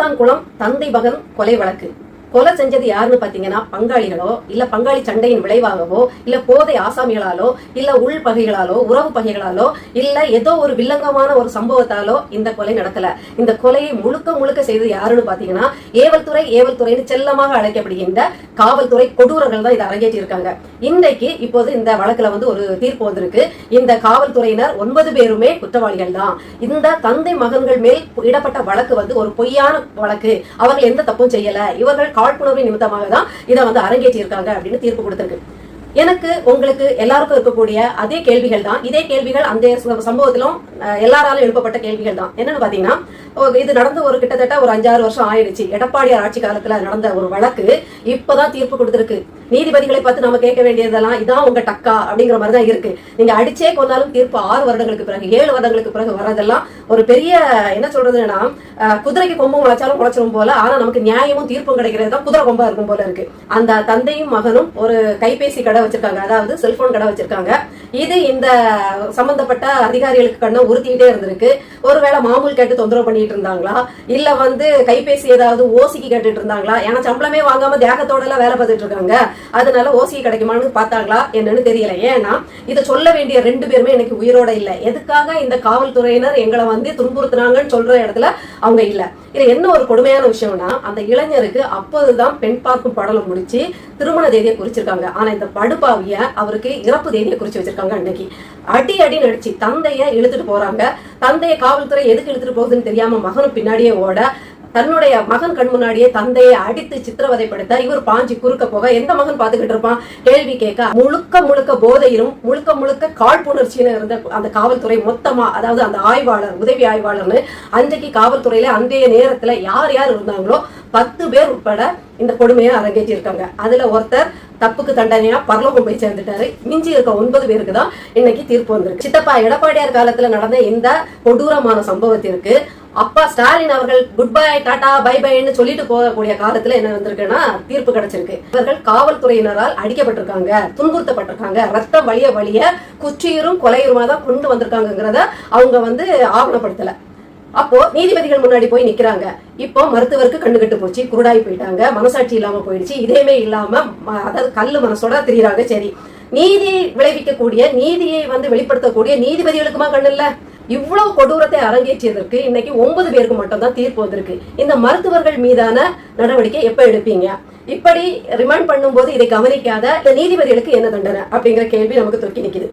சாத்தான்குளம் தந்தை மகன் கொலை வழக்கு. கொலை செஞ்சது யாருன்னு பாத்தீங்கன்னா பங்காளிகளோ இல்ல பங்காளி சண்டையின் விளைவாகவோ இல்ல போதை ஆசாமிகளாலோ இல்ல உள் பகைகளாலோ உறவு பகைகளாலோ இல்ல ஏதோ ஒரு வில்லங்கமான ஒரு சம்பவத்தாலோ இந்த கொலை நடக்கல. இந்த கொலையை முழுக்க முழுக்க செய்தது யாருன்னு பாத்தீங்கன்னா ஏவல்துறைன்னு செல்லமாக அழைக்கப்படுகின்ற காவல்துறை கொடூரர்கள் தான் இதை அரங்கேற்றி இருக்காங்க. இன்றைக்கு இப்போது இந்த வழக்குல ஒரு தீர்ப்பு வந்திருக்கு. இந்த காவல்துறையினர் 9 பேருமே குற்றவாளிகள் தான். இந்த தந்தை மகன்கள் மேல் இடப்பட்ட வழக்கு ஒரு பொய்யான வழக்கு. அவர்கள் எந்த தப்பும் செய்யல, இவர்கள் காழ்ப்புணர்வு நிமித்தமாக தான் இதை அரங்கேற்றி இருக்காங்க அப்படின்னு தீர்ப்பு கொடுத்திருக்கு. எனக்கு உங்களுக்கு எல்லாருக்கும் இருக்கக்கூடிய அதே கேள்விகள் தான். இதே கேள்விகள் அந்த சம்பவத்திலும் எல்லாராலும் எழுப்பப்பட்ட கேள்விகள் தான். என்னன்னு பாத்தீங்கன்னா, இது நடந்து கிட்டத்தட்ட 5-6 வருஷம் ஆயிடுச்சு. எடப்பாடியார் ஆட்சி காலத்துல நடந்த ஒரு வழக்கு இப்பதான் தீர்ப்பு கொடுத்திருக்கு. நீதிபதிகளை பார்த்து நம்ம கேட்க வேண்டியதெல்லாம் இதான் உங்க டக்கா அப்படிங்கிற மாதிரி தான் இருக்கு. நீங்க அடிச்சே கொண்டாலும் தீர்ப்பு 6 வருடங்களுக்கு பிறகு 7 வருடங்களுக்கு பிறகு வர்றதெல்லாம் ஒரு பெரிய என்ன சொல்றதுன்னா, குதிரைக்கு கொம்பும் முளைச்சாலும் முளைச்சிரும் போல. ஆனா நமக்கு நியாயமும் தீர்ப்பும் கிடைக்கிறது தான் குதிரை கொம்பா இருக்கும் போல இருக்கு. அந்த தந்தையும் மகனும் ஒரு கைபேசி கடை வச்சிருக்காங்க, அதாவது செல்போன் கடை வச்சிருக்காங்க. இது இந்த சம்பந்தப்பட்ட அதிகாரிகளுக்கு கண்ண உறுத்திக்கிட்டே இருந்திருக்கு. ஒருவேளை மாமூல் கேட்டு தொந்தரவு பண்ணிட்டு இருந்தாங்களா, இல்ல கைபேசி ஏதாவது ஓசிக்கு கேட்டுட்டு இருந்தாங்களா? ஏன்னா சம்பளமே வாங்காம தியாகத்தோட எல்லாம் வேலை பார்த்துட்டு இருக்காங்க. அதனால ஓசி கிடைக்குமான்னு பார்த்தாங்களா என்னன்னு தெரியல. ஏன்னா இதை சொல்ல வேண்டிய 2 பேருமே எனக்கு உயிரோட இல்ல. எதுக்காக இந்த காவல்துறையினர் எங்களை துன்புறுத்தினாங்கன்னு சொல்ற இடத்துல அவங்க இல்ல. இது என்ன ஒரு கொடுமையான விஷயம்னா, அந்த இளைஞருக்கு அப்போதுதான் பெண் பார்க்கும் படலம் முடிச்சு திருமண தேதியை குறிச்சிருக்காங்க. ஆனா இந்த படுபாவிய அவருக்கு இறப்பு தேதியை குறிச்சு வச்சிருக்காங்க. அன்னைக்கு அடி நடிச்சு தந்தைய இழுத்துட்டு போறாங்க. தந்தைய காவல்துறை எதுக்கு இழுத்துட்டு போகுதுன்னு தெரியாம மகனும் பின்னாடியே ஓட, தன்னுடைய மகன் கண் முன்னாடியே தந்தையை அடித்து சித்திரவதைப்படுத்த இவர் பாஞ்சு குறுக்க போக எந்த மகன் பாத்துக்கிட்டு இருப்பான்? கேள்வி கேட்க முழுக்க போதையிலும் முழுக்க காழ்ப்புணர்ச்சியில இருந்த அந்த காவல்துறை மொத்தமா, அதாவது அந்த ஆய்வாளர் உதவி ஆய்வாளர்னு அன்றைக்கு காவல்துறையில அன்றைய நேரத்துல யார் இருந்தாங்களோ 10 பேர் உட்பட இந்த கொடுமையை அரங்கேற்றி இருக்காங்க. அதுல ஒருத்தர் தப்புக்கு தண்டனையா பரலோகம் போய் சேர்ந்துட்டாரு. மிஞ்சி இருக்க 9 பேருக்கு தான் இன்னைக்கு தீர்ப்பு வந்திருக்கு. சித்தப்பா எடப்பாடியார் காலத்துல நடந்த இந்த கொடூரமான சம்பவத்திற்கு அப்பா ஸ்டாலின் அவர்கள் குட் பை டாடா பை பைன்னு சொல்லிட்டு போகக்கூடிய காலத்துல என்ன வந்திருக்குன்னா தீர்ப்பு கிடைச்சிருக்கு. இவர்கள் காவல்துறையினரால் அடிக்கப்பட்டிருக்காங்க, துன்புறுத்தப்பட்டிருக்காங்க, ரத்தம் வழிய குற்றியரும் கொலையுமா தான் கொண்டு வந்திருக்காங்கிறத அவங்க ஆவணப்படுத்தல. அப்போ நீதிபதிகள் முன்னாடி போய் நிக்கிறாங்க. இப்போ மருத்துவருக்கு கண்ணு கட்டு போச்சு, குருடாய் போயிட்டாங்க, மனசாட்சி இல்லாம போயிடுச்சு, இதேமே இல்லாம அதாவது கல்லு மனசோட தெரியுறாங்க. சரி, நீதியை விளைவிக்கக்கூடிய நீதியை வெளிப்படுத்தக்கூடிய நீதிபதிகளுக்குமா கண்ணு இல்ல? இவ்வளவு கொடூரத்தை அரங்கேற்றியதற்கு இன்னைக்கு 9 பேருக்கு மட்டும் தான் தீர்ப்பு வந்திருக்கு. இந்த மருத்துவர்கள் மீதான நடவடிக்கை எப்ப எடுப்பீங்க? இப்படி ரிமாண்ட் பண்ணும்போது இதை கவனிக்காத நீதிபதிகளுக்கு என்ன தண்டனை அப்படிங்கிற கேள்வி நமக்கு தொக்கி நிக்குது.